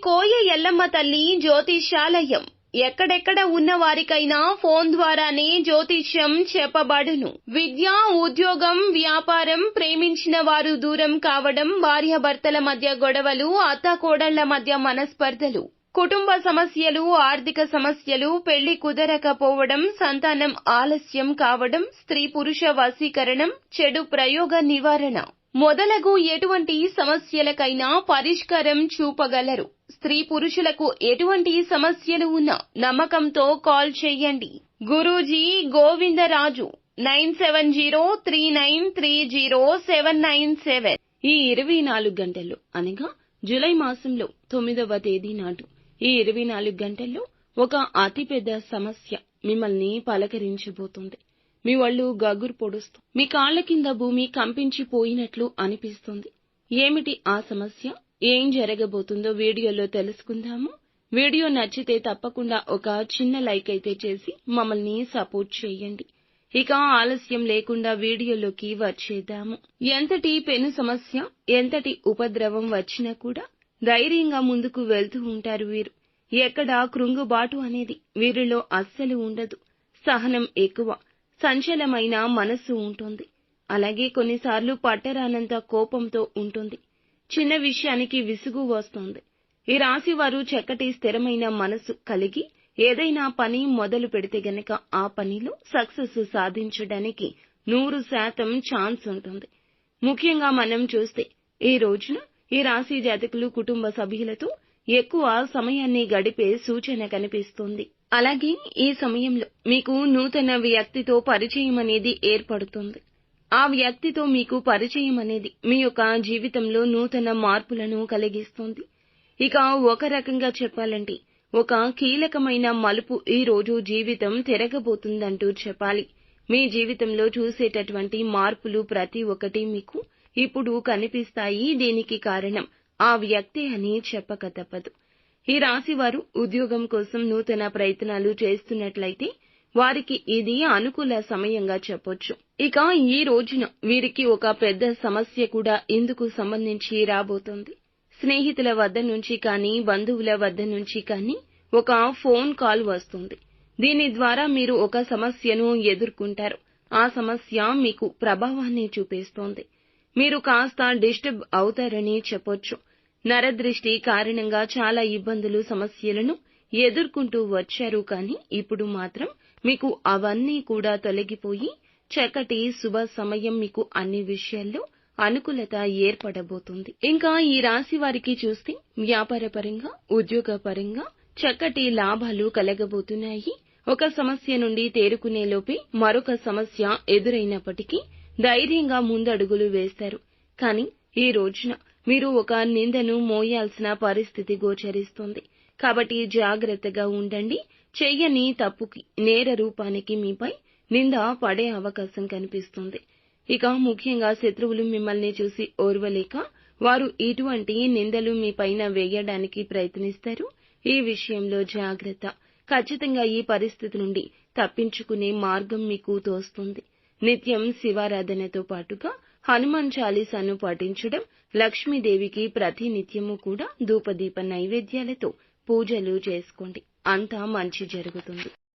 కోయ ఎల్లమ్మ తల్లి జ్యోతిష్యాలయం ఎక్కడెక్కడ ఉన్న వారికైనా ఫోన్ ద్వారానే జ్యోతిష్యం చెప్పబడును. విద్య, ఉద్యోగం, వ్యాపారం, ప్రేమించిన వారు దూరం కావడం, భార్యాభర్తల మధ్య గొడవలు, అత్తాకోడళ్ల మధ్య మనస్పర్ధలు, కుటుంబ సమస్యలు, ఆర్థిక సమస్యలు, పెళ్లి కుదరకపోవడం, సంతానం ఆలస్యం కావడం, స్త్రీ పురుష వశీకరణం, చెడు ప్రయోగ నివారణ మొదలగు ఎటువంటి సమస్యలకైనా పరిష్కారం చూపగలరు. స్త్రీ పురుషులకు ఎటువంటి సమస్యలు ఉన్నా నమ్మకంతో కాల్ చేయండి. గురూజీ గోవిందరాజు 9703930797. ఈ 24 గంటల్లో అనగా జూలై మాసంలో 9వ తేదీ నాడు ఈ 24 గంటల్లో ఒక అతిపెద్ద సమస్య మిమ్మల్ని పలకరించబోతుంది. మీ ఒళ్ళు గగురు పొడుస్తూ మీ కాళ్ల కింద భూమి కంపించిపోయినట్లు అనిపిస్తుంది. ఏమిటి ఆ సమస్య? ఏం జరగబోతుందో వీడియోలో తెలుసుకుందాము. వీడియో నచ్చితే తప్పకుండా ఒక చిన్న లైక్ అయితే చేసి మమ్మల్ని సపోర్ట్ చేయండి. ఇక ఆలస్యం లేకుండా వీడియోలోకి వచ్చేద్దాము. ఎంతటి పెను సమస్య, ఎంతటి ఉపద్రవం వచ్చినా కూడా ధైర్యంగా ముందుకు వెళ్తూ ఉంటారు వీరు. ఎక్కడా కృంగుబాటు అనేది వీరిలో అస్సలు ఉండదు. సహనం ఎక్కువ, సంచలమైన మనస్సు ఉంటుంది. అలాగే కొన్నిసార్లు పట్టరానంత కోపంతో ఉంటుంది. చిన్న విషయానికి విసుగు వస్తుంది. ఈ రాశి వారు చక్కటి స్థిరమైన మనసు కలిగి ఏదైనా పని మొదలు పెడితే గనక ఆ పనిలో సక్సెస్ సాధించడానికి 100% ఛాన్స్ ఉంటుంది. ముఖ్యంగా మనం చూస్తే ఈ రోజున ఈ రాశి జాతకులు కుటుంబ సభ్యులతో ఎక్కువ సమయాన్ని గడిపే సూచన కనిపిస్తుంది. అలాగే ఈ సమయంలో మీకు నూతన వ్యక్తితో పరిచయం అనేది ఏర్పడుతుంది. ఆ వ్యక్తితో మీకు పరిచయం అనేది మీ యొక్క జీవితంలో నూతన మార్పులను కలిగిస్తుంది. ఇక ఒక రకంగా చెప్పాలంటే ఒక కీలకమైన మలుపు ఈ రోజు జీవితం తిరగబోతుందంటూ చెప్పాలి. మీ జీవితంలో చూసేటటువంటి మార్పులు ప్రతి ఒక్కటి మీకు ఇప్పుడు కనిపిస్తాయి. దీనికి కారణం ఆ వ్యక్తి అని చెప్పక తప్పదు. ఈ రాశి వారు ఉద్యోగం కోసం నూతన ప్రయత్నాలు చేస్తున్నట్లయితే వారికి ఇది అనుకూల సమయంగా చెప్పొచ్చు. ఇక ఈ రోజున వీరికి ఒక పెద్ద సమస్య కూడా ఇందుకు సంబంధించి రాబోతోంది. స్నేహితుల వద్ద నుంచి కానీ, బంధువుల వద్ద నుంచి కానీ ఒక ఫోన్ కాల్ వస్తుంది. దీని ద్వారా మీరు ఒక సమస్యను ఎదుర్కొంటారు. ఆ సమస్య మీకు ప్రభావాన్ని చూపిస్తోంది. మీరు కాస్త డిస్టర్బ్ అవుతారని చెప్పొచ్చు. నరదృష్టి కారణంగా చాలా ఇబ్బందులు, సమస్యలను ఎదుర్కొంటూ వచ్చారు. కానీ ఇప్పుడు మాత్రం మీకు అవన్నీ కూడా తొలగిపోయి చక్కటి శుభ సమయం మీకు అన్ని విషయాల్లో అనుకూలత ఏర్పడబోతుంది. ఇంకా ఈ రాశి వారికి చూస్తే వ్యాపారపరంగా, ఉద్యోగపరంగా చక్కటి లాభాలు కలగబోతున్నాయి. ఒక సమస్య నుండి తేరుకునే లోపే మరొక సమస్య ఎదురైనప్పటికీ ధైర్యంగా ముందడుగులు వేస్తారు. కానీ ఈ రోజున మీరు ఒక నిందను మోయాల్సిన పరిస్థితి గోచరిస్తుంది. కాబట్టి జాగ్రత్తగా ఉండండి. చెయ్యని తప్పుకి, నేర రూపానికి మీపై నింద పడే అవకాశం కనిపిస్తుంది. ఇక ముఖ్యంగా శత్రువులు మిమ్మల్ని చూసి ఓర్వలేక వారు ఇటువంటి నిందలు మీపైన వేయడానికి ప్రయత్నిస్తారు. ఈ విషయంలో జాగ్రత్త. ఖచ్చితంగా ఈ పరిస్థితి నుండి తప్పించుకునే మార్గం మీకు తోస్తుంది. నిత్యం శివారాధనతో పాటుగా హనుమాన్ చాలీసాను పఠించడం, లక్ష్మీదేవికి ప్రతి నిత్యము కూడా ధూపదీప నైవేద్యాలతో పూజలు చేసుకోండి. అంతా మంచి జరుగుతుంది.